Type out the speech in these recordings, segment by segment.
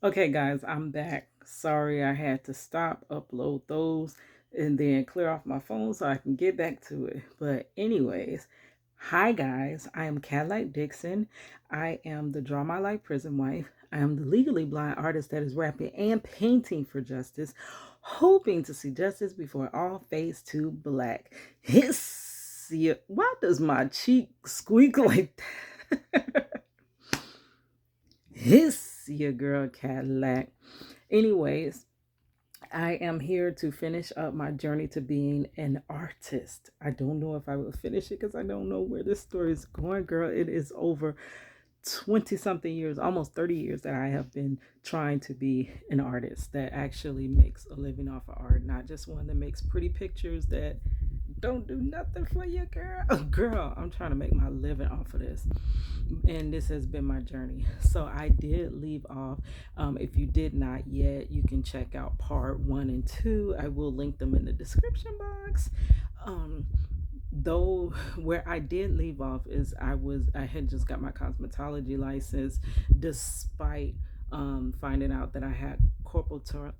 Okay, guys, I'm back. Sorry I had to stop, upload those, and then clear off my phone so I can get back to it. But, anyways, hi, guys. I am Cadillac Dixon. I am the Draw My Life prison wife. I am the legally blind artist that is rapping and painting for justice, hoping to see justice before all fades to black. Hiss! Why does my cheek squeak like that? Hiss, your girl Cadillac. Anyways, I am here to finish up my journey to being an artist. I don't know if I will finish it because I don't know where this story is going, girl. It is over 20 something years, almost 30 years that I have been trying to be an artist that actually makes a living off of art, not just one that makes pretty pictures that don't do nothing for you, girl. Oh, girl, I'm trying to make my living off of this. And this has been my journey. So I did leave off. If you did not yet, you can check out part 1 and 2. I will link them in the description box. Um, though where I did leave off is I had just got my cosmetology license despite finding out that I had corporal turn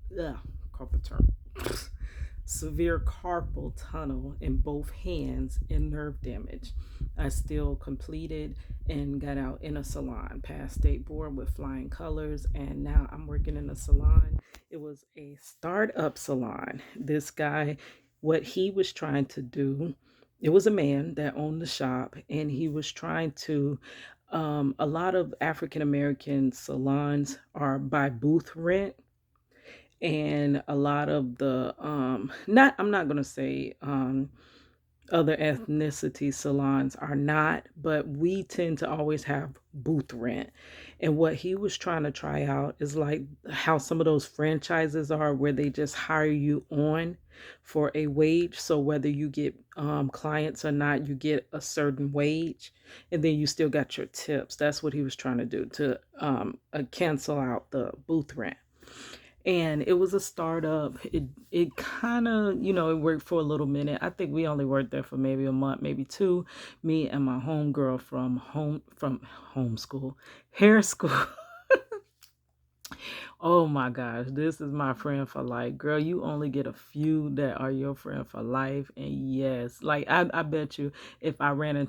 severe carpal tunnel in both hands and nerve damage. I still completed and got out in a salon, passed state board with flying colors, and now I'm working in a salon. It was a startup salon. This guy, what he was trying to do, it was a man that owned the shop, and he was trying to. A lot of African American salons are by booth rent, and a lot of the not I'm not going to say other ethnicity salons are not, but we tend to always have booth rent. And what he was trying to try out is like how some of those franchises are, where they just hire you on for a wage. So whether you get clients or not, you get a certain wage, and then you still got your tips. That's what he was trying to do to cancel out the booth rent. And it was a startup. It kind of, it worked for a little minute. I think we only worked there for maybe a month, maybe two. Me and my homegirl from homeschool, hair school. Oh my gosh, this is my friend for life. Girl, you only get a few that are your friend for life. And yes, like I bet you if I ran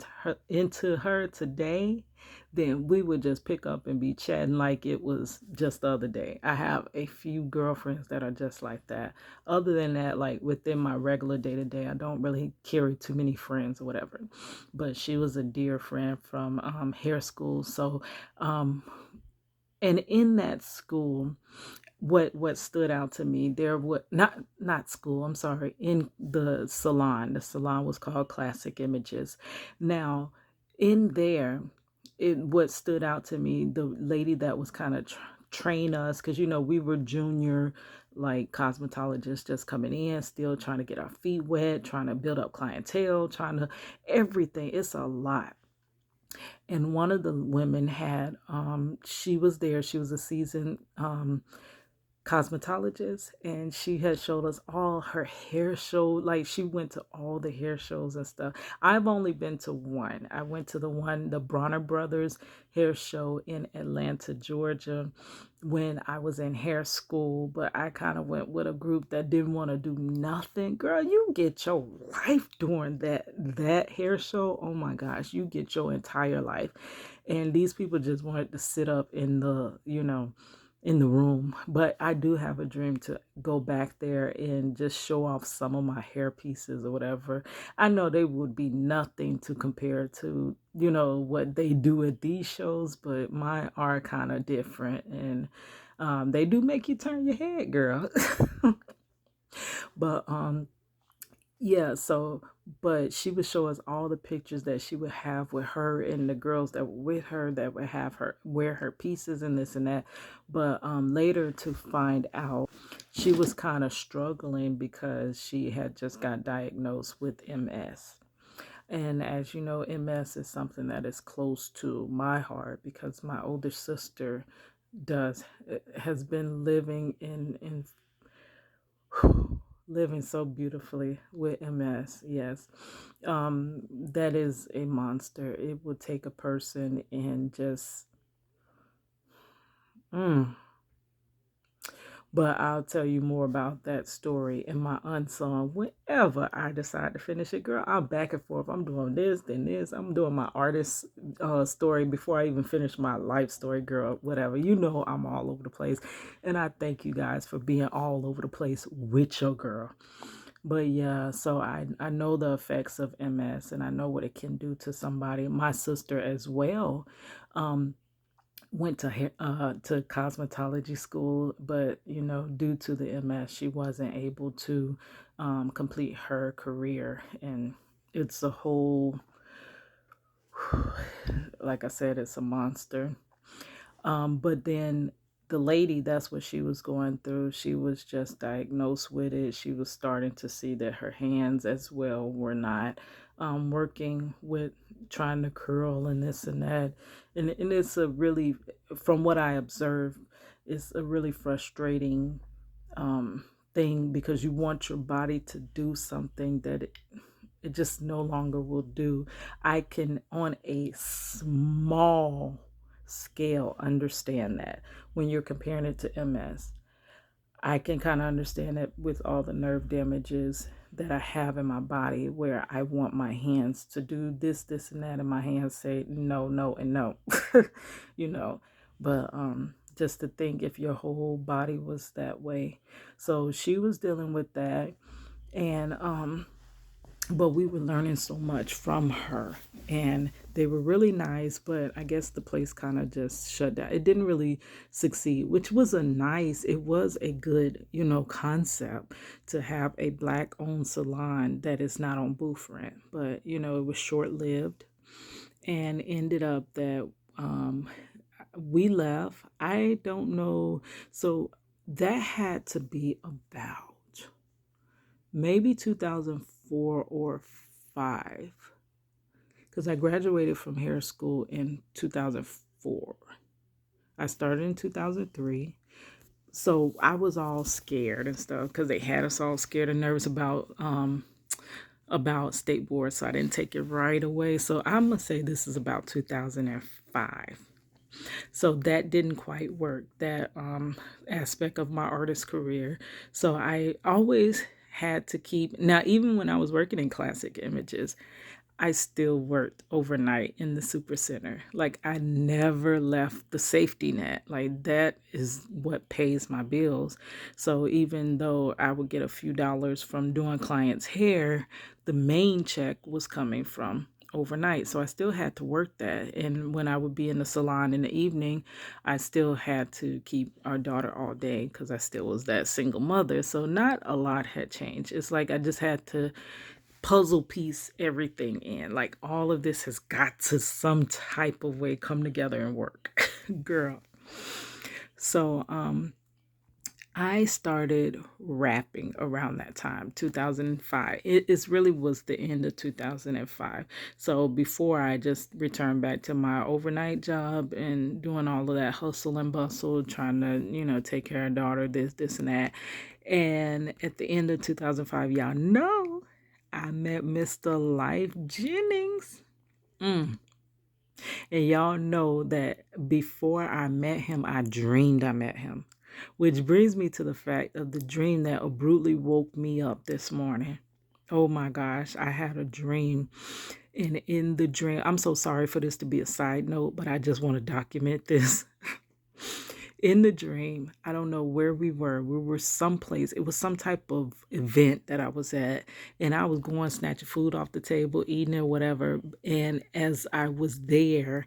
into her today, then we would just pick up and be chatting like it was just the other day. I have a few girlfriends that are just like that. Other than that, like within my regular day to day, I don't really carry too many friends or whatever. But she was a dear friend from hair school. So and in that school, what stood out to me, there what not school, I'm sorry, in the salon was called Classic Images. Now in there, it what stood out to me, the lady that was kind of train us, because we were junior, like cosmetologists, just coming in, still trying to get our feet wet, trying to build up clientele, trying to everything. It's a lot. And one of the women had she was there, she was a seasoned cosmetologist, and she had showed us all her hair show. Like, she went to all the hair shows and stuff. I've only been to one. I went to the Bronner Brothers hair show in Atlanta, Georgia, when I was in hair school, but I kind of went with a group that didn't want to do nothing. Girl, you get your life during that hair show. Oh my gosh, you get your entire life. And these people just wanted to sit up in the room. But I do have a dream to go back there and just show off some of my hair pieces or whatever. I know they would be nothing to compare to, what they do at these shows, but mine are kind of different. And they do make you turn your head, girl. But yeah, so but she would show us all the pictures that she would have with her and the girls that were with her, that would have her wear her pieces and this and that. But later to find out, she was kind of struggling because she had just got diagnosed with MS. And as you know, MS is something that is close to my heart because my older sister does has been living in living so beautifully with MS. Yes. That is a monster. It would take a person and just, mm, But I'll tell you more about that story in my unsung whenever I decide to finish it. Girl, I'm back and forth. I'm doing this, then this. I'm doing my artist story before I even finish my life story, girl, whatever. You know I'm all over the place. And I thank you guys for being all over the place with your girl. But yeah, so I know the effects of MS and I know what it can do to somebody. My sister as well. Um, went to cosmetology school, but due to the MS, she wasn't able to complete her career, and it's a whole, like I said, it's a monster. But then the lady, that's what she was going through. She was just diagnosed with it. She was starting to see that her hands as well were not working with trying to curl and this and that. And it's a really, from what I observed, it's a really frustrating thing because you want your body to do something that it just no longer will do. I can, on a small scale, understand that when you're comparing it to MS. I can kind of understand it with all the nerve damages that I have in my body where I want my hands to do this, this, and that, and my hands say no, no, and no, you know. But just to think if your whole body was that way. So she was dealing with that. And but we were learning so much from her, and they were really nice, but I guess the place kind of just shut down. It didn't really succeed, which was it was a good concept to have a black owned salon that is not on booth rent, but it was short lived, and ended up that we left. I don't know, so that had to be about maybe 2004 or 5, because I graduated from hair school in 2004. I started in 2003. So I was all scared and stuff because they had us all scared and nervous about state board, so I didn't take it right away. So I'm gonna say this is about 2005. So that didn't quite work, that aspect of my artist career. So I always had to keep, now even when I was working in classic images, I still worked overnight in the super center. Like I never left the safety net. Like that is what pays my bills. So even though I would get a few dollars from doing clients' hair, the main check was coming from overnight. So I still had to work that. And when I would be in the salon in the evening, I still had to keep our daughter all day because I still was that single mother. So not a lot had changed. It's like I just had to puzzle piece everything in. Like all of this has got to some type of way come together and work. Girl. So I started rapping around that time, 2005. It really was the end of 2005. So before I just returned back to my overnight job and doing all of that hustle and bustle, trying to, take care of daughter, this, and that. And at the end of 2005, y'all know I met Mr. Life Jennings. And y'all know that before I met him, I dreamed I met him. Which brings me to the fact of the dream that abruptly woke me up this morning. Oh my gosh, I had a dream. And in the dream, I'm so sorry for this to be a side note, but I just want to document this. In the dream, I don't know where we were. We were someplace. It was some type of event that I was at, and I was going snatching food off the table, eating it, whatever. And as I was there,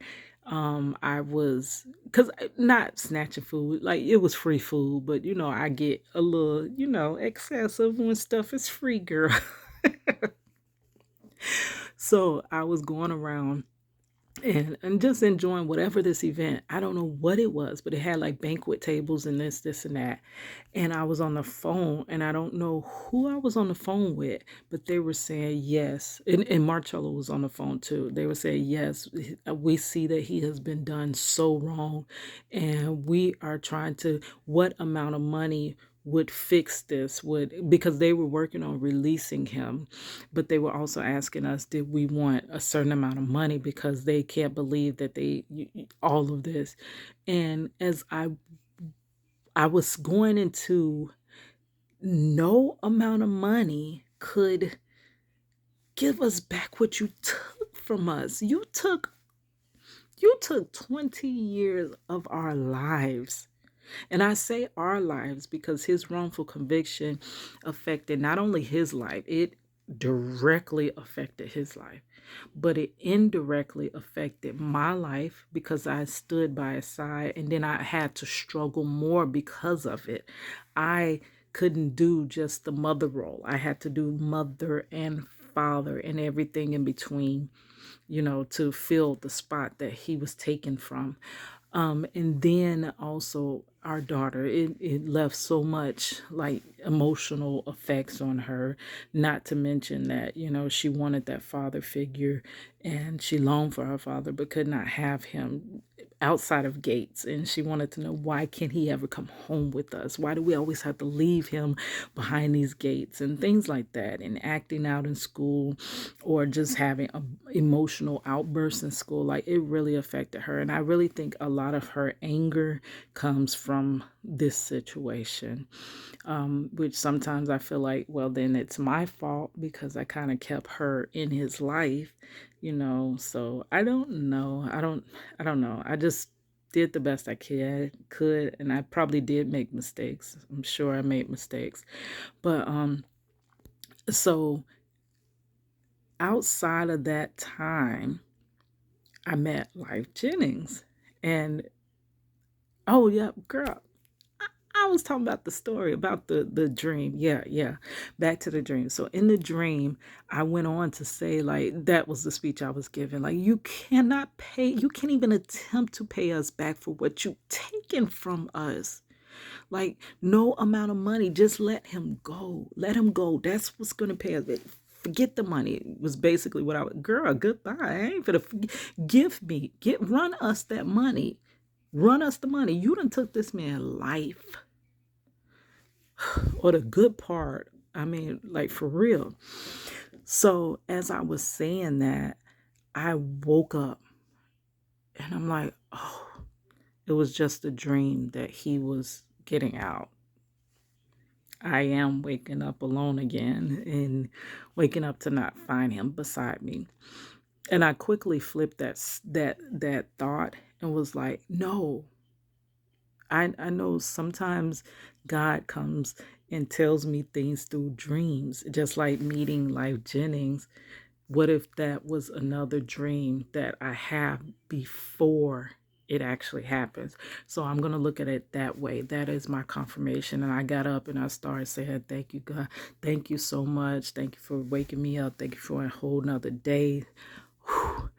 I was, because not snatching food, like it was free food, but I get a little, excessive when stuff is free, girl. So I was going around and just enjoying whatever this event. I don't know what it was, but it had like banquet tables and this and that. And I was on the phone, and I don't know who I was on the phone with, but they were saying yes. And Marcello was on the phone too. They were saying, yes, we see that he has been done so wrong, and we are trying to, what amount of money would fix this, would, because they were working on releasing him, but they were also asking us, did we want a certain amount of money, because they can't believe that all of this. And as I I was going into no amount of money could give us back what you took from us. You took 20 years of our lives. And I say our lives because his wrongful conviction affected not only his life, it directly affected his life, but it indirectly affected my life because I stood by his side, and then I had to struggle more because of it. I couldn't do just the mother role, I had to do mother and father and everything in between, to fill the spot that he was taken from. And then also our daughter, it left so much like emotional effects on her, not to mention that, she wanted that father figure and she longed for her father but could not have him outside of gates. And she wanted to know, why can't he ever come home with us? Why do we always have to leave him behind these gates and things like that? And acting out in school or just having emotional outbursts in school, like it really affected her. And I really think a lot of her anger comes from this situation, which sometimes I feel like, well, then it's my fault because I kind of kept her in his life, so I don't know. I don't know. I just did the best I could, and I probably did make mistakes. I'm sure I made mistakes. But so outside of that time, I met Life Jennings. And oh yeah, girl, I was talking about the story about the dream. Yeah, yeah. Back to the dream. So in the dream, I went on to say, like, that was the speech I was giving. Like, you can't even attempt to pay us back for what you've taken from us. Like, no amount of money, just let him go. Let him go. That's what's gonna pay us. Forget the money. It was basically what I was, girl, goodbye. I ain't for the run us that money. Run us the money. You done took this man's life. Or the good part. I mean, like for real. So as I was saying that, I woke up and I'm like, oh, it was just a dream that he was getting out. I am waking up alone again and waking up to not find him beside me. And I quickly flipped that thought and was like, no, I know sometimes God comes and tells me things through dreams, just like meeting Life Jennings. What if that was another dream that I have before it actually happens? So I'm going to look at it that way. That is my confirmation. And I got up and I started saying, thank you, God. Thank you so much. Thank you for waking me up. Thank you for a whole nother day. Whew.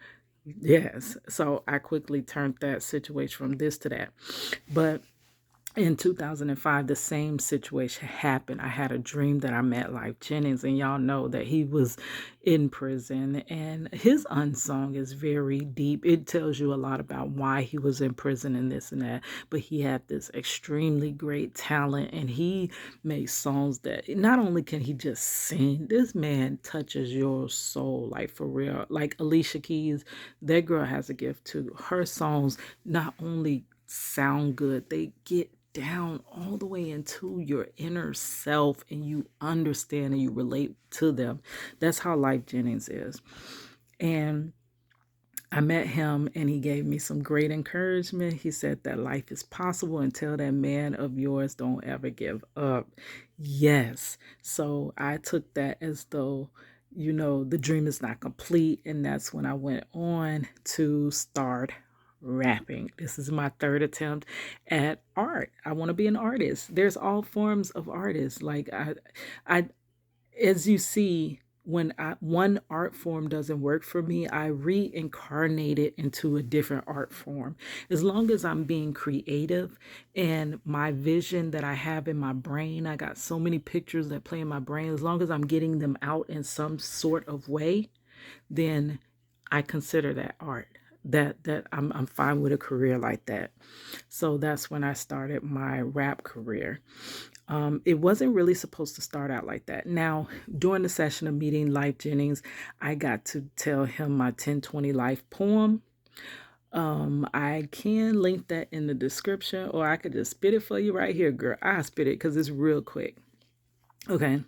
Yes. So I quickly turned that situation from this to that. But in 2005, the same situation happened. I had a dream that I met Life Jennings, and y'all know that he was in prison, and his unsung is very deep. It tells you a lot about why he was in prison and this and that, but he had this extremely great talent, and he makes songs that not only can he just sing, this man touches your soul, like for real. Like Alicia Keys, that girl has a gift too. Her songs not only sound good, they get down all the way into your inner self and you understand and you relate to them. That's how Life Jennings is. And I met him and he gave me some great encouragement. He said that life is possible and tell that man of yours don't ever give up. Yes. So I took that as though, the dream is not complete. And that's when I went on to start rapping. This is my third attempt at art. I want to be an artist. There's all forms of artists. Like I as you see, when one art form doesn't work for me, I reincarnate it into a different art form. As long as I'm being creative and my vision that I have in my brain, I got so many pictures that play in my brain. As long as I'm getting them out in some sort of way, then I consider that art. That I'm fine with a career like that. So that's when I started my rap career. It wasn't really supposed to start out like that. Now, during the session of meeting Life Jennings, I got to tell him my 1020 life poem. I can link that in the description, or I could just spit it for you right here, girl. I spit it because it's real quick. Okay.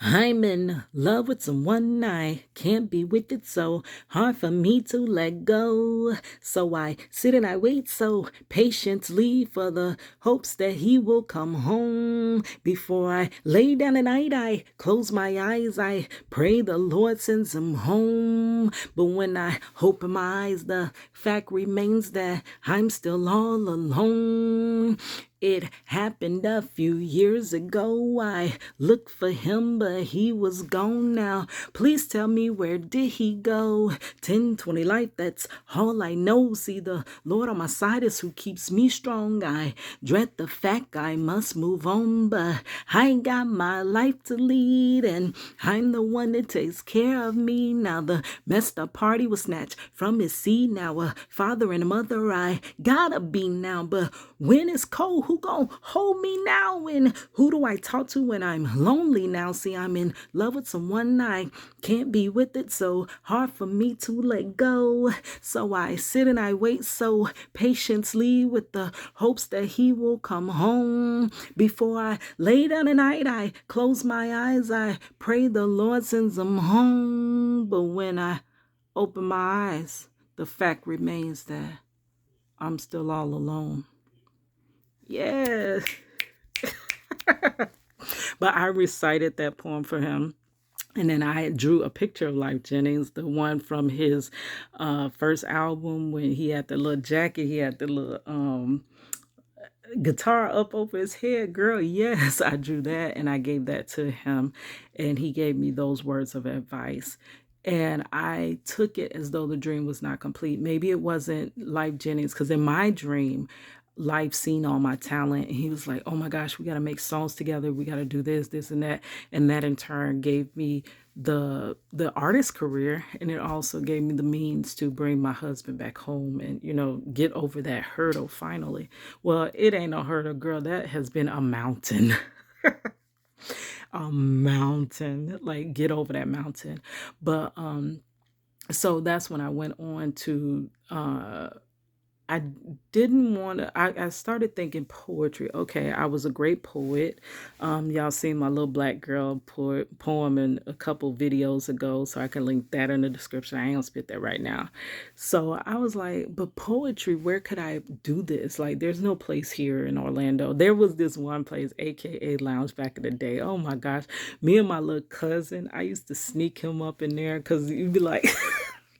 I'm in love with someone I can't be with it, so hard for me to let go. So I sit and I wait so patiently for the hopes that he will come home. Before I lay down at night, I close my eyes, I pray the Lord sends him home. But when I open my eyes, the fact remains that I'm still all alone. It happened a few years ago. I looked for him, but he was gone now. Please tell me, where did he go? 10-20 life, that's all I know. See, the Lord on my side is who keeps me strong. I dread the fact I must move on, but I got my life to lead, and I'm the one that takes care of me. Now the messed up party was snatched from his seed. Now a father and a mother I gotta be now, but when it's cold, who gon' hold me now? And who do I talk to when I'm lonely now? See, I'm in love with someone I can't be with it, so hard for me to let go. So I sit and I wait so patiently with the hopes that he will come home. Before I lay down at night, I close my eyes, I pray the Lord sends him home. But when I open my eyes, the fact remains that I'm still all alone. Yes. But I recited that poem for him. And then I drew a picture of Life Jennings, the one from his first album when he had the little jacket, he had the little guitar up over his head. Girl, yes, I drew that and I gave that to him. And he gave me those words of advice. And I took it as though the dream was not complete. Maybe it wasn't Life Jennings, because in my dream, Life seen all my talent. And he was like, oh my gosh, we got to make songs together. We got to do this, and that. And that in turn gave me the artist career, and it also gave me the means to bring my husband back home and get over that hurdle finally. Well, it ain't a hurdle, girl. That has been a mountain. A mountain. Like, get over that mountain. But so that's when I went on to I didn't want to. I started thinking poetry. Okay, I was a great poet. Y'all seen my little black girl poem in a couple videos ago, so I can link that in the description. I ain't gonna spit that right now. So I was like, but poetry, where could I do this? Like, there's no place here in Orlando. There was this one place, AKA Lounge, back in the day. Oh my gosh, me and my little cousin, I used to sneak him up in there because you'd be like.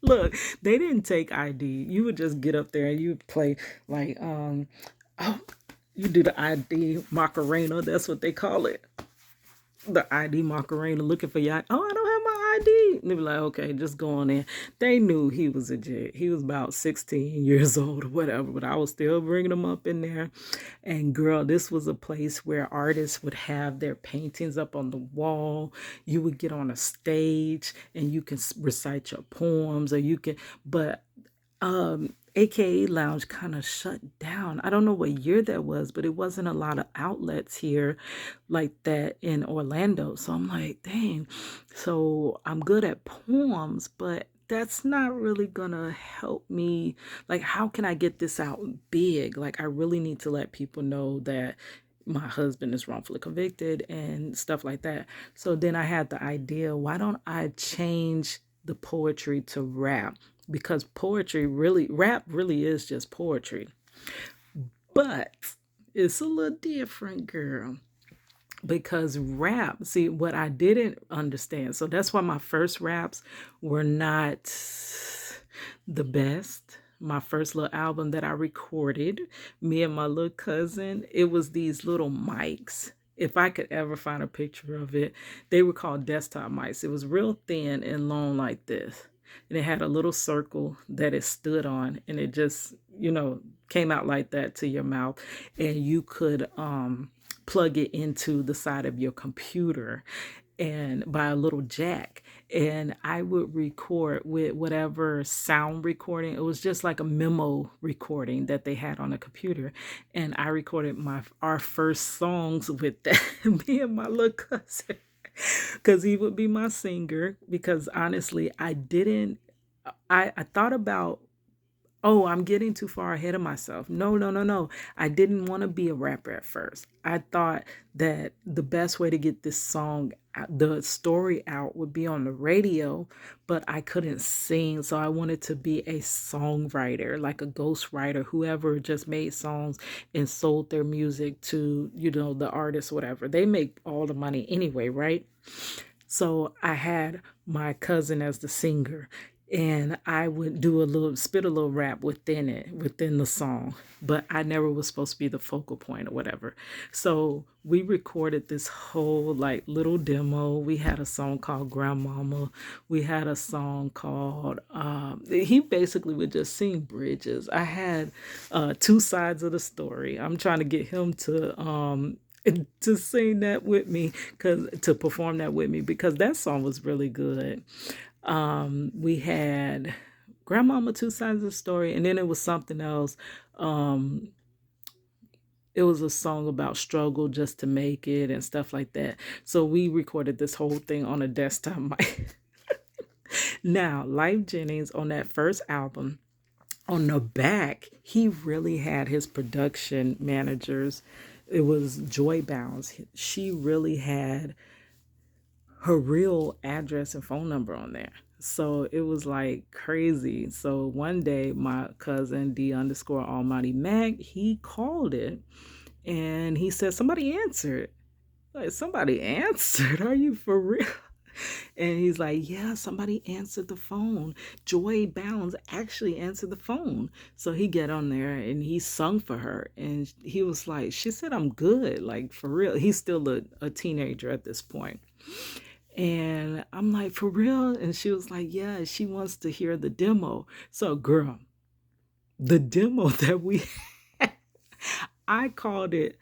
Look, they didn't take ID. You would just get up there and you would play like oh, you do the ID Macarena, that's what they call it. The ID Macarena, looking for y'all. Oh, I don't have my ID. And they be like, okay, just go on in. They knew he was a jet. He was about 16 years old or whatever, but I was still bringing him up in there. And girl, this was a place where artists would have their paintings up on the wall. You would get on a stage and you can recite your poems, or you can, but AKA Lounge kind of shut down. I don't know what year that was, but it wasn't a lot of outlets here like that in Orlando. So I'm like, dang. So I'm good at poems, but that's not really gonna help me. Like, how can I get this out big? Like, I really need to let people know that my husband is wrongfully convicted and stuff like that. So then I had the idea, why don't I change the poetry to rap? Because rap really is just poetry. But it's a little different, girl. Because rap, see, what I didn't understand, so that's why my first raps were not the best. My first little album that I recorded, me and my little cousin, it was these little mics. If I could ever find a picture of it, they were called desktop mics. It was real thin and long like this. And it had a little circle that it stood on, and it just, came out like that to your mouth. And you could plug it into the side of your computer and by a little jack, and I would record with whatever sound recording. It was just like a memo recording that they had on a computer, and I recorded our first songs with that. Me and my little cousin, because he would be my singer. Because honestly, I thought about Oh, I'm getting too far ahead of myself. No, no, no, no. I didn't want to be a rapper at first. I thought that the best way to get this song, the story out, would be on the radio, but I couldn't sing. So I wanted to be a songwriter, like a ghostwriter, whoever just made songs and sold their music to, the artists, whatever. They make all the money anyway, right? So I had my cousin as the singer, and I would do a little, spit a little rap within it, within the song, but I never was supposed to be the focal point or whatever. So we recorded this whole like little demo. We had a song called Grandmama. We had a song called, he basically would just sing bridges. I had two sides of the story. I'm trying to get him to sing that with me, because to perform that with me, because that song was really good. We had Grandmama, two sides of the story, and then it was something else. um it was a song about struggle just to make it and stuff like that. So we recorded this whole thing on a desktop mic. Now, Life Jennings, on that first album, on the back, he really had his production managers. It was Joy Bounds. She really had her real address and phone number on there. So it was like crazy. So one day, my cousin D underscore Almighty Mac, he called it and he said, somebody answered. Like, somebody answered? Are you for real? And he's like, yeah, somebody answered the phone. Joy Bounds actually answered the phone. So he get on there and he sung for her. And he was like, she said, I'm good. Like, for real. He's still a teenager at this point. And I'm like, for real? And she was like, yeah, she wants to hear the demo. So, girl, the demo that we had, I called it,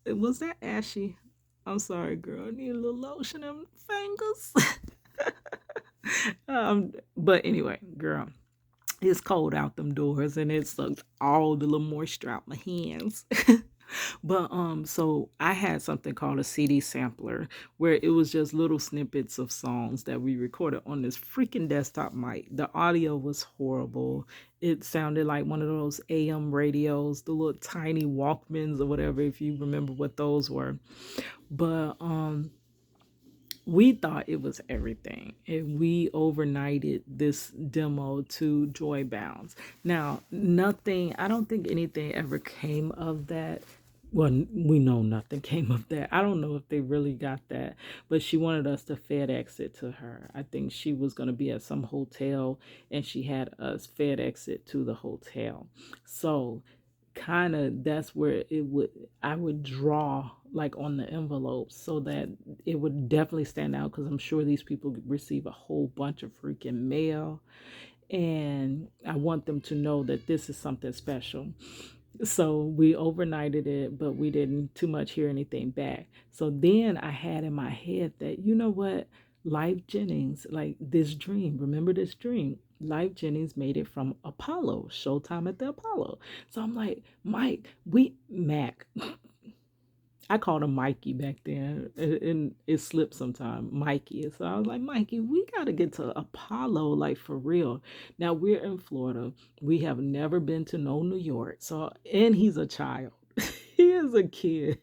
was that ashy? I'm sorry, girl. I need a little lotion in my fingers. But anyway, girl, it's cold out them doors and it sucked all the little moisture out my hands. But so I had something called a CD sampler where it was just little snippets of songs that we recorded on this freaking desktop mic. The audio was horrible. It sounded like one of those AM radios, the little tiny Walkmans or whatever, if you remember what those were. But we thought it was everything, and we overnighted this demo to Joy Bounds. Now, nothing, I don't think anything ever came of that. Well, we know nothing came of that. I don't know if they really got that, but she wanted us to FedEx it to her. I think she was going to be at some hotel and she had us FedEx it to the hotel. So kind of that's where it would, I would draw like on the envelopes so that it would definitely stand out, because I'm sure these people receive a whole bunch of freaking mail, and I want them to know that this is something special. So we overnighted it, but we didn't too much hear anything back. So then I had in my head that, you know what, Life Jennings, like this dream, remember this dream? Life Jennings made it from Apollo, Showtime at the Apollo. So I'm like, Mac, I called him Mikey back then, and it slipped sometime, Mikey. So I was like, Mikey, we got to get to Apollo, like for real. Now we're in Florida. We have never been to no New York. So, and he's a child. He is a kid.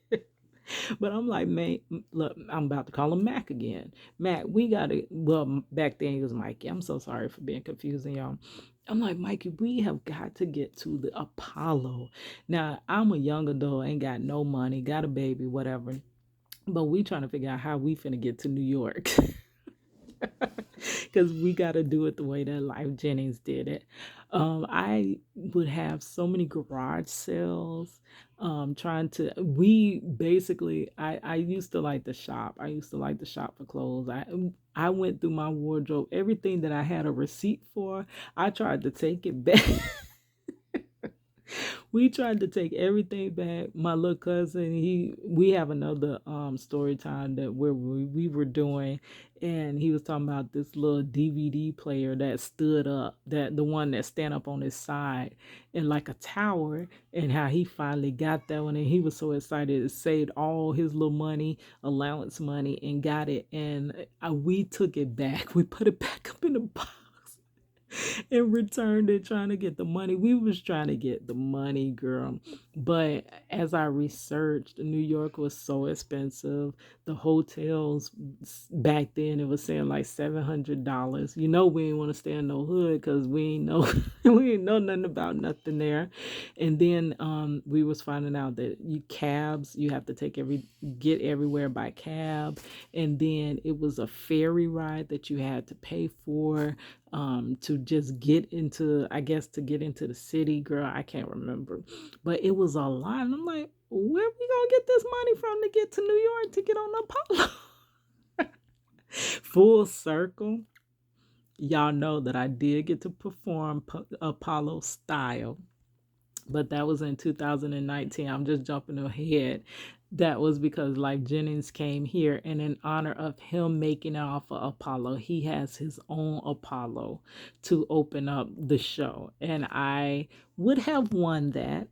But I'm like, man, look, I'm about to call him Mac again. Mac, we gotta. Well, back then he was Mikey. I'm so sorry for being confusing, y'all. I'm like, Mikey, we have got to get to the Apollo. Now, I'm a young adult, ain't got no money, got a baby, whatever. But we trying to figure out how we finna get to New York. Because we got to do it the way that Life Jennings did it. I would have so many garage sales. We basically, I used to like to shop. I used to like to shop for clothes. I went through my wardrobe, everything that I had a receipt for. I tried to take it back. We tried to take everything back. My little cousin, we have another story time that where we were doing, and he was talking about this little DVD player that stood up, that the one that stand up on his side in like a tower, and how he finally got that one, and he was so excited, it saved all his little money, allowance money, and got it. And we took it back. We put it back up in the box. and returned it trying to get the money. We was trying to get the money, girl. But as I researched, New York was so expensive. The hotels back then, it was saying like $700. You know, we ain't want to stay in no hood because we ain't know we ain't know nothing about nothing there. And then we was finding out that cabs, you have to get everywhere by cab. And then it was a ferry ride that you had to pay for to just get into, I guess, to get into the city, girl. I can't remember, but it was a lot. And I'm like, where we gonna get this money from to get to New York to get on Apollo? Full circle. Y'all know that I did get to perform Apollo style, but that was in 2019. I'm just jumping ahead. That was because Life Jennings came here, and in honor of him making it off of Apollo, he has his own Apollo to open up the show. And I would have won that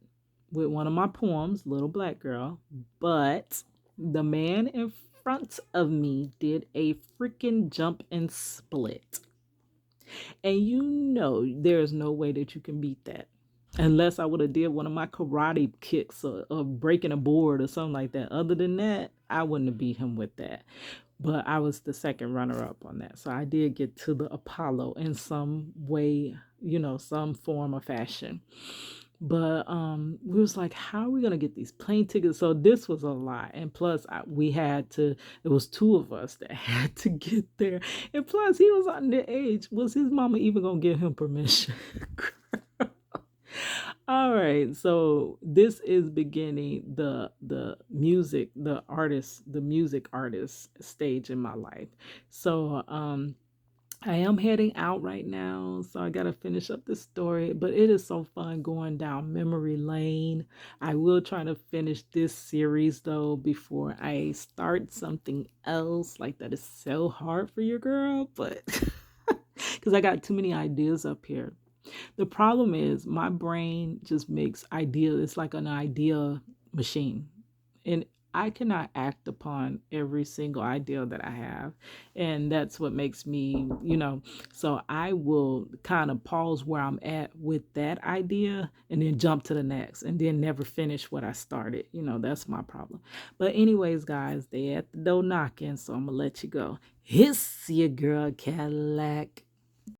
with one of my poems, Little Black Girl, but the man in front of me did a freaking jump and split. And you know there's no way that you can beat that. Unless I would have did one of my karate kicks or breaking a board or something like that. Other than that, I wouldn't have beat him with that. But I was the second runner up on that. So I did get to the Apollo in some way, some form or fashion. But we was like, how are we gonna get these plane tickets? So this was a lot, and plus we had to. It was two of us that had to get there, and plus he was underage. Was his mama even gonna give him permission? All right, so this is beginning the music artist stage in my life. So I am heading out right now, so I gotta finish up this story. But it is so fun going down memory lane. I will try to finish this series though before I start something else. Like that is so hard for your girl, but because I got too many ideas up here. The problem is my brain just makes ideas. It's like an idea machine. And I cannot act upon every single idea that I have. And that's what makes me, so I will kind of pause where I'm at with that idea and then jump to the next and then never finish what I started. That's my problem. But anyways, guys, they at the door knocking, so I'm gonna let you go. Hiss your girl Cadillac.